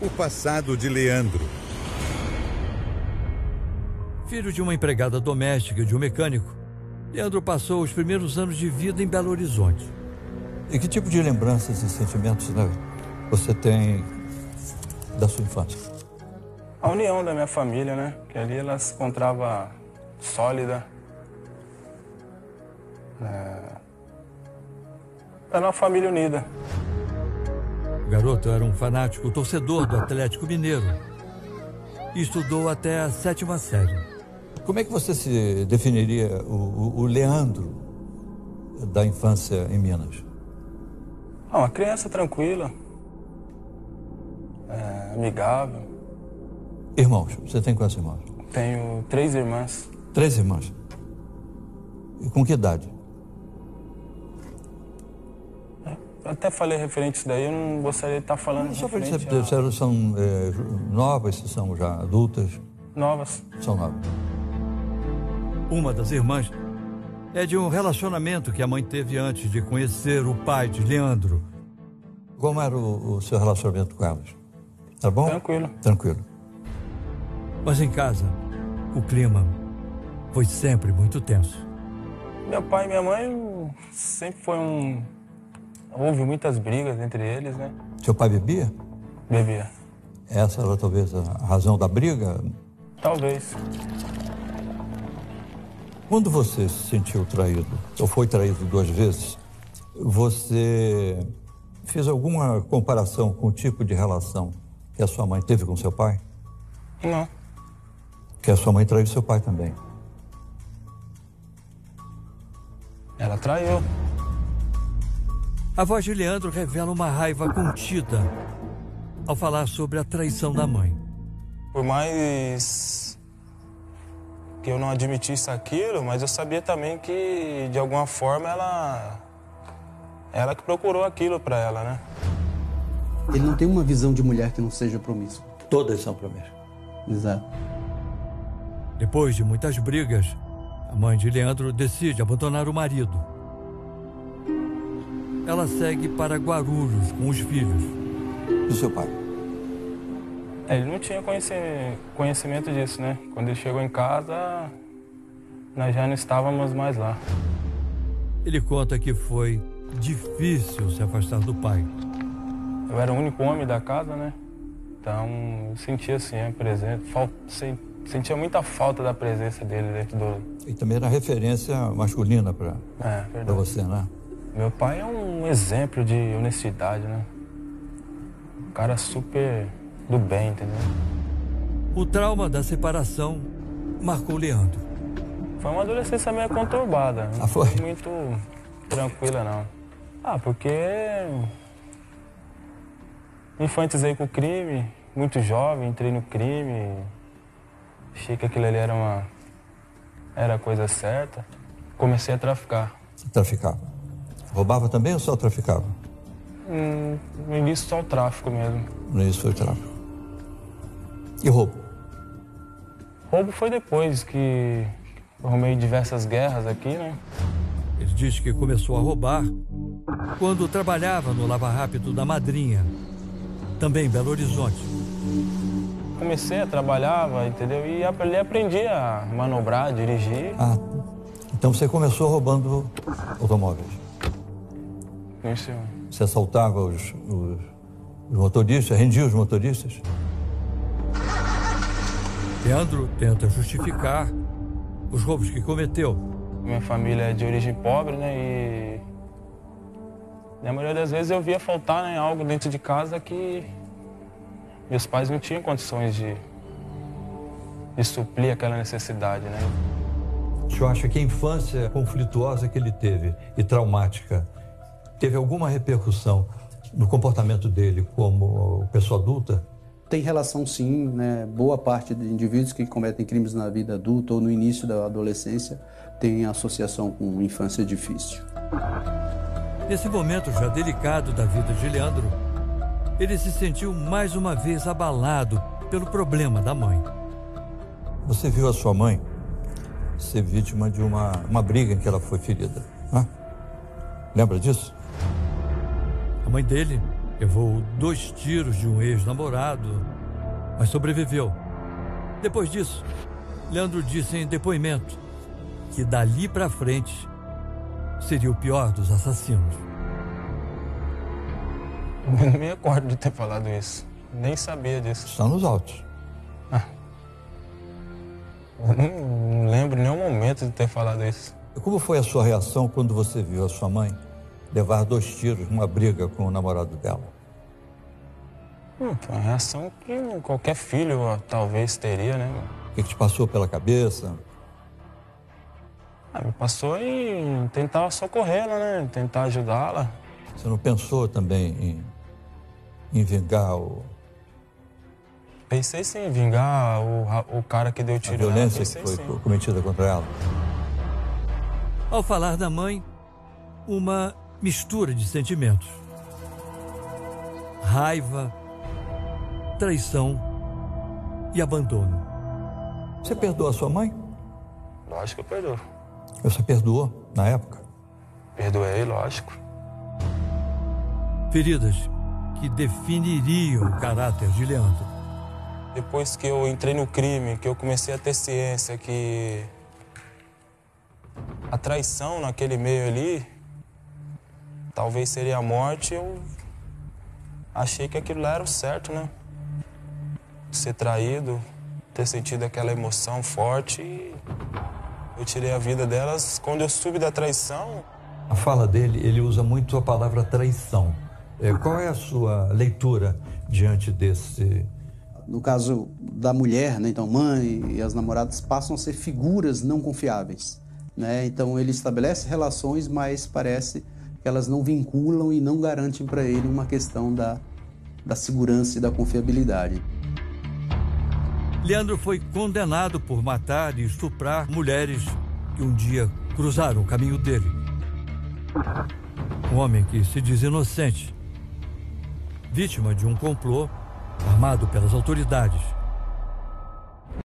O passado de Leandro. Filho de uma empregada doméstica e de um mecânico, Leandro passou os primeiros anos de vida em Belo Horizonte. E que tipo de lembranças e sentimentos, né, você tem da sua infância? A união da minha família, né? Que ali ela se encontrava sólida. Era uma família unida. O garoto era um fanático torcedor do Atlético Mineiro e estudou até a 7ª série. Como é que você se definiria o Leandro da infância em Minas? Uma criança tranquila, amigável. Irmãos, você tem quantos irmãos? Tenho 3 irmãs. 3 irmãs. E com que idade? Eu até falei referente a isso daí, eu não gostaria de estar falando Só para referente dizer, são novas, se são já adultas? Novas. São novas. Uma das irmãs é de um relacionamento que a mãe teve antes de conhecer o pai de Leandro. Como era o seu relacionamento com elas? Tá bom? Tranquilo. Tranquilo. Mas em casa, o clima foi sempre muito tenso. Meu pai e minha mãe sempre foi Houve muitas brigas entre eles, né? Seu pai bebia? Bebia. Essa era talvez a razão da briga? Talvez. Quando você se sentiu traído, ou foi traído 2 vezes, você fez alguma comparação com o tipo de relação que a sua mãe teve com seu pai? Não. Que a sua mãe traiu seu pai também. Ela traiu. A voz de Leandro revela uma raiva contida ao falar sobre a traição da mãe. Por mais que eu não admitisse aquilo, mas eu sabia também que, de alguma forma, ela que procurou aquilo para ela, né? Ele não tem uma visão de mulher que não seja promíscua. Todas são promessas. Exato. Depois de muitas brigas, a mãe de Leandro decide abandonar o marido. Ela segue para Guarulhos com os filhos. E seu pai? Ele não tinha conhecimento disso, né? Quando ele chegou em casa, nós já não estávamos mais lá. Ele conta que foi difícil se afastar do pai. Eu era o único homem da casa, né? Então, eu sentia assim a presença, sentia muita falta da presença dele dentro do... E também era referência masculina para você, né? Meu pai é um exemplo de honestidade, né? Um cara super do bem, entendeu? O trauma da separação marcou Leandro. Foi uma adolescência meio conturbada. Não foi? Muito tranquila, não. Porque me infantizei com o crime, muito jovem, entrei no crime, achei que aquilo ali era a coisa certa, comecei a traficar. Traficava? Roubava também ou só traficava? No início só o tráfico mesmo. No início foi o tráfico. E roubo? Roubo foi depois que eu arrumei diversas guerras aqui, né? Ele diz que começou a roubar quando trabalhava no Lava Rápido da Madrinha, também em Belo Horizonte. Comecei a trabalhar, entendeu? E aprendi a manobrar, a dirigir. Então você começou roubando automóveis? Isso. Você assaltava os motoristas, rendia os motoristas? Leandro tenta justificar os roubos que cometeu. Minha família é de origem pobre, né? E na maioria das vezes eu via faltar, né, algo dentro de casa que meus pais não tinham condições de suprir aquela necessidade, né? O senhor acha que a infância conflituosa que ele teve e traumática teve alguma repercussão no comportamento dele como pessoa adulta? Tem relação sim, né? Boa parte de indivíduos que cometem crimes na vida adulta ou no início da adolescência tem associação com infância difícil. Nesse momento já delicado da vida de Leandro, ele se sentiu mais uma vez abalado pelo problema da mãe. Você viu a sua mãe ser vítima de uma briga em que ela foi ferida, né? Lembra disso? A mãe dele Levou 2 tiros de um ex-namorado, mas sobreviveu. Depois disso, Leandro disse em depoimento que dali pra frente seria o pior dos assassinos. Eu não me recordo de ter falado isso. Nem sabia disso. Está nos autos. Eu não lembro em nenhum momento de ter falado isso. Como foi a sua reação quando você viu a sua mãe levar 2 tiros numa briga com o namorado dela? Foi uma reação que qualquer filho talvez teria, né? O que te passou pela cabeça? Me passou em tentar socorrê-la, né? Tentar ajudá-la. Você não pensou também em vingar Pensei sim em vingar o cara que deu a tiro violência nela. que foi cometida contra ela? Ao falar da mãe, uma mistura de sentimentos. Raiva, traição e abandono. Você perdoou a sua mãe? Lógico que eu perdoo. Você perdoou na época? Perdoei, lógico. Feridas que definiriam o caráter de Leandro. Depois que eu entrei no crime, que eu comecei a ter ciência que a traição naquele meio ali talvez seria a morte, eu achei que aquilo lá era o certo, né? Ser traído, ter sentido aquela emoção forte, e eu tirei a vida delas. Quando eu soube da traição... A fala dele, ele usa muito a palavra traição. Qual é a sua leitura diante desse... No caso da mulher, né, então mãe e as namoradas passam a ser figuras não confiáveis, né? Então ele estabelece relações, mas parece que elas não vinculam e não garantem para ele uma questão da segurança e da confiabilidade. Leandro foi condenado por matar e estuprar mulheres que um dia cruzaram o caminho dele. Um homem que se diz inocente, vítima de um complô armado pelas autoridades.